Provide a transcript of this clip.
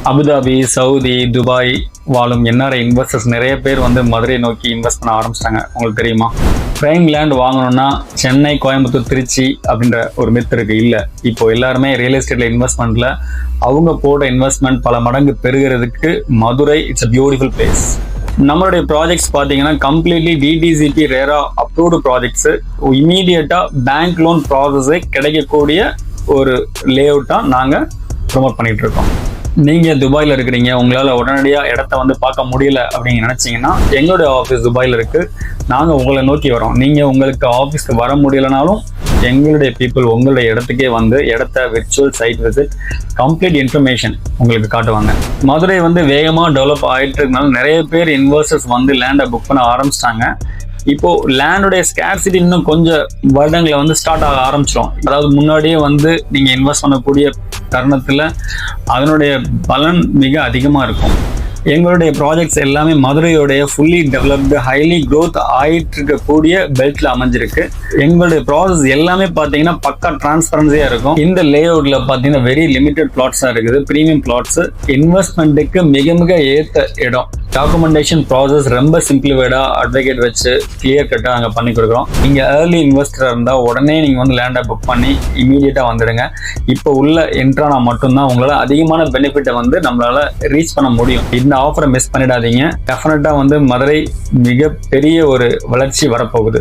Abu Dhabi, Saudi, Dubai வாழும் NRI investors நிறைய பேர் வந்து மதுரை நோக்கி இன்வெஸ்ட் பண்ண ஆரம்பிச்சிட்டாங்க. உங்களுக்கு தெரியுமா? பிரைம் லேண்ட் வாங்கணும்னா சென்னை, கோயம்புத்தூர், திருச்சி அப்படின்ற ஒரு மித் இருக்கு. இல்லை, இப்போ எல்லாருமே ரியல் எஸ்டேட்ல இன்வெஸ்ட்மெண்ட்ல அவங்க போட்ட இன்வெஸ்ட்மெண்ட் பல மடங்கு பெருகிறதுக்கு Madurai it's a beautiful place. நம்மளுடைய ப்ராஜெக்ட்ஸ் பார்த்தீங்கன்னா completely DTCP RERA approved projects. இமீடியட்டா பேங்க் லோன் ப்ராசஸே கிடைக்கக்கூடிய ஒரு லே அவுட்டா நாங்கள் ப்ரொமோட் பண்ணிட்டு இருக்கோம். நீங்கள் துபாயில் இருக்கிறீங்க, உங்களால் உடனடியாக இடத்த வந்து பார்க்க முடியல அப்படின்னு நினச்சிங்கன்னா எங்களுடைய ஆஃபீஸ் துபாயில் இருக்குது. நாங்கள் உங்களை நோக்கி வரோம். நீங்கள் உங்களுக்கு ஆஃபீஸ்க்கு வர முடியலனாலும் எங்களுடைய பீப்புள் உங்களுடைய இடத்துக்கே வந்து இடத்த virtual side visit complete information உங்களுக்கு காட்டுவாங்க. மதுரை வந்து வேகமாக டெவலப் ஆகிட்டு இருக்கனால நிறைய பேர் இன்வெஸ்டர்ஸ் வந்து லேண்டை புக் பண்ண ஆரம்பிச்சிட்டாங்க. இப்போ லேண்டுடைய ஸ்கேர்சிட்டி இன்னும் கொஞ்சம் வருடங்களை வந்து ஸ்டார்ட் ஆக ஆரம்பிச்சிடும். அதாவது முன்னாடியே வந்து நீங்க இன்வெஸ்ட் பண்ணக்கூடிய தருணத்துல அதனுடைய பலன் மிக அதிகமா இருக்கும். எங்களுடைய ப்ராஜெக்ட்ஸ் எல்லாமே மதுரையோடைய ஃபுல்லி டெவலப்டு ஹைலி க்ரோத் ஆகிட்டு இருக்கக்கூடிய பெல்ட்ல அமைஞ்சிருக்கு. எங்களுடைய ப்ராசஸ் எல்லாமே பார்த்தீங்கன்னா பக்கா டிரான்ஸ்பரன்சியா இருக்கும். இந்த லே அவுட்ல பார்த்தீங்கன்னா வெரி லிமிடெட் பிளாட்ஸா இருக்குது, ப்ரீமியம் பிளாட்ஸ். இன்வெஸ்ட்மெண்ட்டுக்கு மிக மிக ஏற்ற இடம். டாக்குமெண்டேஷன் ப்ராசஸ் ரொம்ப சிம்பிளிஃபைடா அட்வொகேட் வச்சு கிளியர் கட்டா நாங்கள் பண்ணி கொடுக்குறோம். நீங்க ஏர்லி இன்வெஸ்டரா இருந்தால் உடனே நீங்க வந்து லேண்டை புக் பண்ணி இமீடியட்டா வந்துடுங்க. இப்போ உள்ள என்ட்ரானா மட்டும்தான் உங்களால் அதிகமான பெனிஃபிட்டை வந்து நம்மளால ரீச் பண்ண முடியும். இந்த ஆஃபரை மிஸ் பண்ணிடாதீங்க. டெஃபினட்டா வந்து மதுரை மிக பெரிய ஒரு வளர்ச்சி வரப்போகுது.